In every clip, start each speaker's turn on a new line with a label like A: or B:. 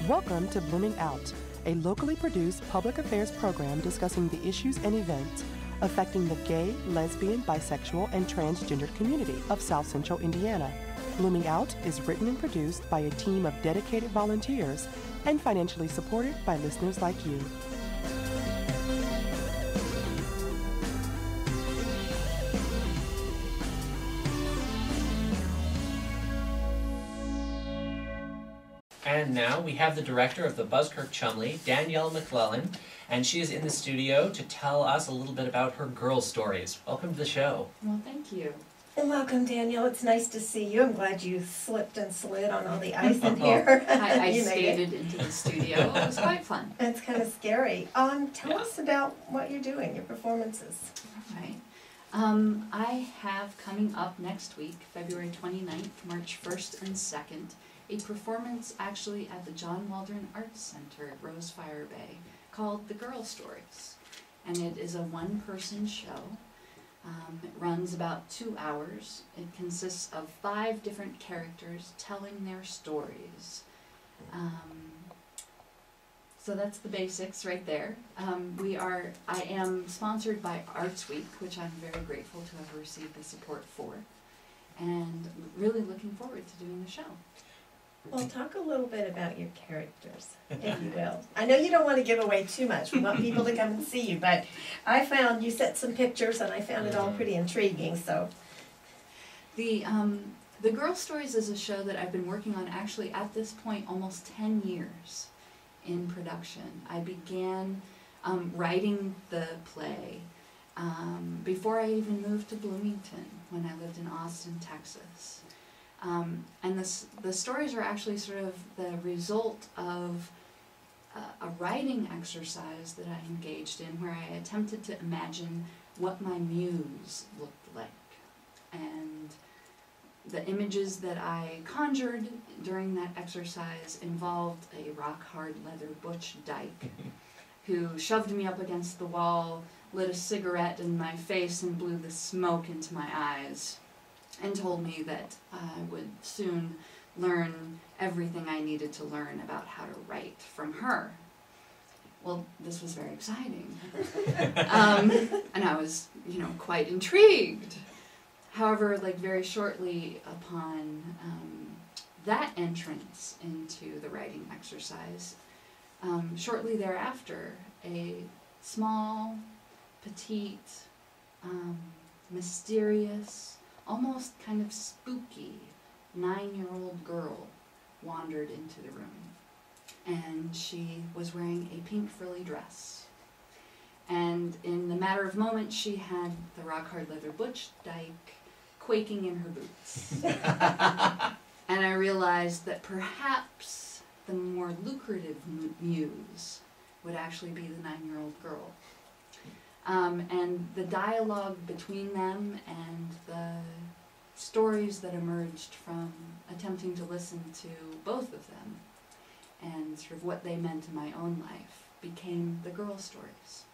A: Welcome to Blooming Out, a locally produced public affairs program discussing the issues and events affecting the gay, lesbian, bisexual, and transgender community of South Central Indiana. Blooming Out is written and produced by a team of dedicated volunteers and financially supported by listeners like you.
B: And now we have the director of the Buskirk Chumley, Danielle McClelland, and she is in the studio to tell us a little bit about her girl stories. Welcome to the show.
C: Well, thank you.
D: And welcome, Danielle. It's nice to see you. I'm glad you slipped and slid on all the ice in here.
C: I skated into the studio. It was quite fun.
D: It's kind of scary. Tell us about what you're doing, your performances.
C: All right. I have coming up next week, February 29th, March 1st and 2nd, a performance actually at the John Waldron Arts Center at Rosefire Bay called The Girl Stories. And it is a one-person show. It runs about 2 hours. It consists of 5 different characters telling their stories. So that's the basics right there. I am sponsored by Arts Week, which I'm very grateful to have received the support for, and really looking forward to doing the show.
D: Well, talk a little bit about your characters, if you will. I know you don't want to give away too much. We want people to come and see you, but I found you set some pictures, and I found it all pretty intriguing. So,
C: The Girl Stories is a show that I've been working on actually at this point almost 10 years in production. I began writing the play before I even moved to Bloomington when I lived in Austin, Texas. And the stories are actually sort of the result of a writing exercise that I engaged in where I attempted to imagine what my muse looked like. And the images that I conjured during that exercise involved a rock-hard leather butch dyke who shoved me up against the wall, lit a cigarette in my face and blew the smoke into my eyes, and told me that I would soon learn everything I needed to learn about how to write from her. Well, this was very exciting. And I was, quite intrigued. However, very shortly upon that entrance into the writing exercise, shortly thereafter, a small, petite, mysterious, almost kind of spooky 9-year-old girl wandered into the room. And she was wearing a pink frilly dress. And in the matter of moments, she had the rock-hard leather butch dyke quaking in her boots. And I realized that perhaps the more lucrative muse would actually be the 9-year-old girl. And the dialogue between them and the stories that emerged from attempting to listen to both of them and sort of what they meant in my own life became the girl stories.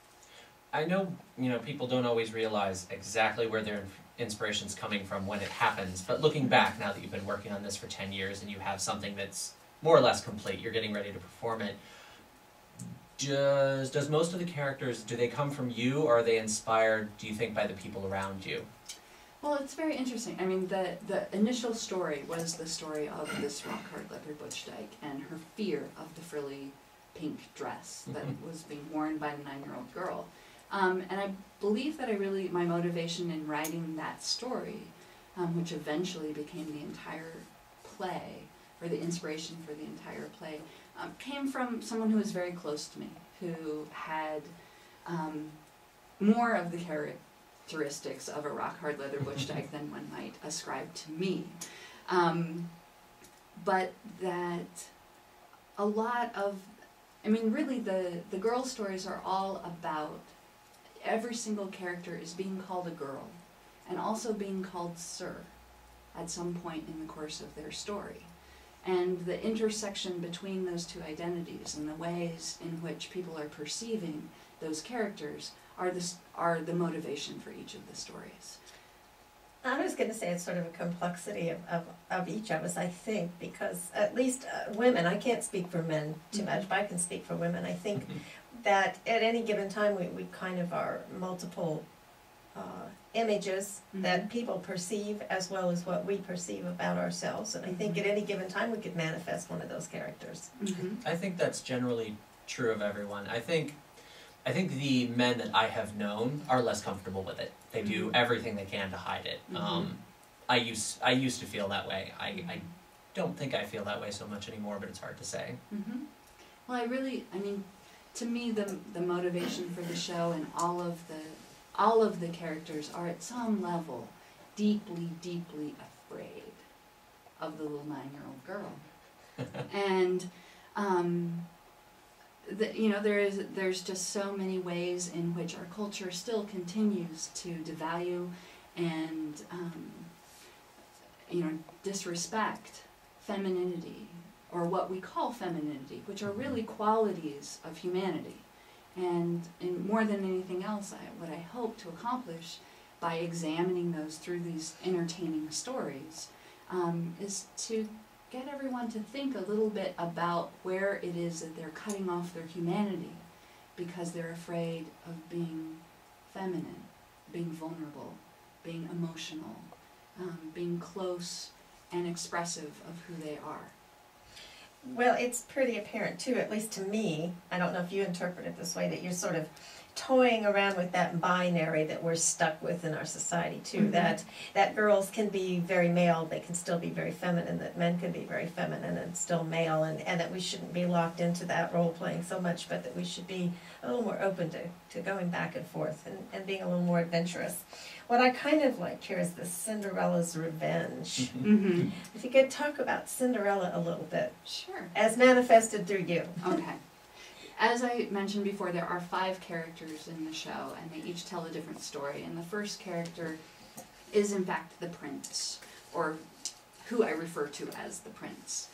B: I know, people don't always realize exactly where their inspiration's coming from when it happens, but looking back, now that you've been working on this for 10 years and you have something that's more or less complete, you're getting ready to perform it, does most of the characters, do they come from you, or are they inspired, do you think, by the people around you?
C: Well, it's very interesting. I mean, the initial story was the story of this rock-hard leather butch dyke and her fear of the frilly pink dress that was being worn by the 9-year-old girl. And I believe that my motivation in writing that story, which eventually became the entire play, or the inspiration for the entire play, came from someone who was very close to me, who had more of the characteristics of a rock-hard leather butch dyke than one might ascribe to me. But that a lot of, really the girl stories are all about every single character is being called a girl and also being called sir at some point in the course of their story. And the intersection between those two identities and the ways in which people are perceiving those characters are the motivation for each of the stories.
D: I was going to say it's sort of a complexity of each of us, I think, because at least women, I can't speak for men too much, but I can speak for women. I think that at any given time we kind of are multiple images that people perceive as well as what we perceive about ourselves. And I think at any given time we could manifest one of those characters.
B: I think that's generally true of everyone. I think the men that I have known are less comfortable with it. They do everything they can to hide it. I used to feel that way. I don't think I feel that way so much anymore, but it's hard to say.
C: Well, I mean, to me, the motivation for the show and all of the characters are at some level deeply, deeply afraid of the little 9-year-old girl. And you know, there's just so many ways in which our culture still continues to devalue and you know, disrespect femininity, or what we call femininity, which are really qualities of humanity. And more than anything else, what I hope to accomplish by examining those through these entertaining stories is to get everyone to think a little bit about where it is that they're cutting off their humanity because they're afraid of being feminine, being vulnerable, being emotional, being close and expressive of who they are.
D: Well, it's pretty apparent too, at least to me, I don't know if you interpret it this way, that you're sort of toying around with that binary that we're stuck with in our society too, that girls can be very male, they can still be very feminine, that men can be very feminine and still male, and that we shouldn't be locked into that role playing so much, but that we should be a little more open to going back and forth and being a little more adventurous. What I kind of like here is the Cinderella's revenge. If you could talk about Cinderella a little bit.
C: Sure.
D: As manifested through you.
C: Okay. As I mentioned before, there are 5 characters in the show, and they each tell a different story. And the first character is, in fact, the prince, or who I refer to as the prince.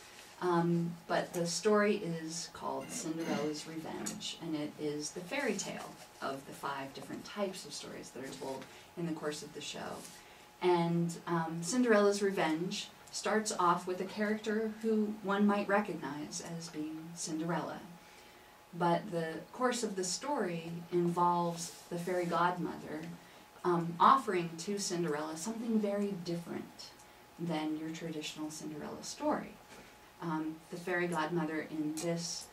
C: But the story is called Cinderella's Revenge, and it is the fairy tale of the 5 different types of stories that are told in the course of the show. And Cinderella's Revenge starts off with a character who one might recognize as being Cinderella. But the course of the story involves the fairy godmother offering to Cinderella something very different than your traditional Cinderella story. The fairy godmother in this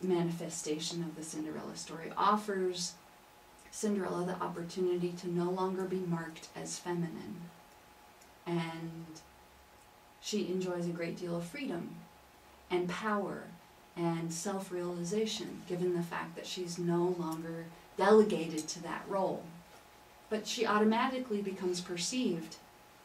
C: manifestation of the Cinderella story offers Cinderella the opportunity to no longer be marked as feminine. And she enjoys a great deal of freedom and power and self-realization, given the fact that she's no longer delegated to that role. But she automatically becomes perceived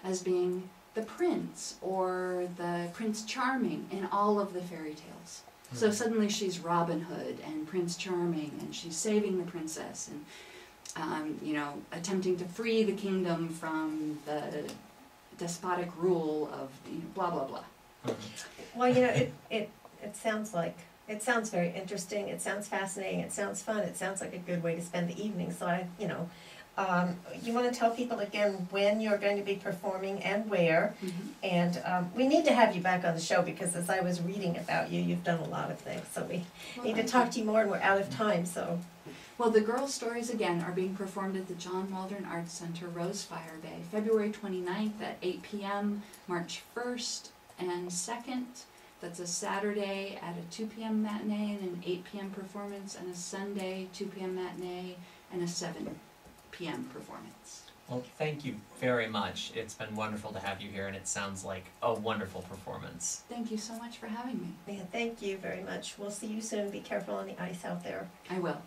C: as being the prince or the Prince Charming in all of the fairy tales. So suddenly she's Robin Hood and Prince Charming, and she's saving the princess and you know, attempting to free the kingdom from the despotic rule of, you know, blah blah blah.
D: Well, you know, it sounds very interesting, it sounds fascinating, it sounds fun, it sounds like a good way to spend the evening. So you want to tell people again when you're going to be performing and where, and we need to have you back on the show because as I was reading about you, you've done a lot of things, so we need to talk to you more, and we're out of time, so.
C: Well, the girls' stories, again, are being performed at the John Waldron Arts Center, Rosefire Bay, February 29th at 8 p.m., March 1st and 2nd. That's a Saturday at a 2 p.m. matinee and an 8 p.m. performance, and a Sunday 2 p.m. matinee and a 7 p.m. performance.
B: Well, thank you very much. It's been wonderful to have you here, and it sounds like a wonderful performance.
C: Thank you so much for having me.
D: Yeah, thank you very much. We'll see you soon. Be careful on the ice out there.
C: I will.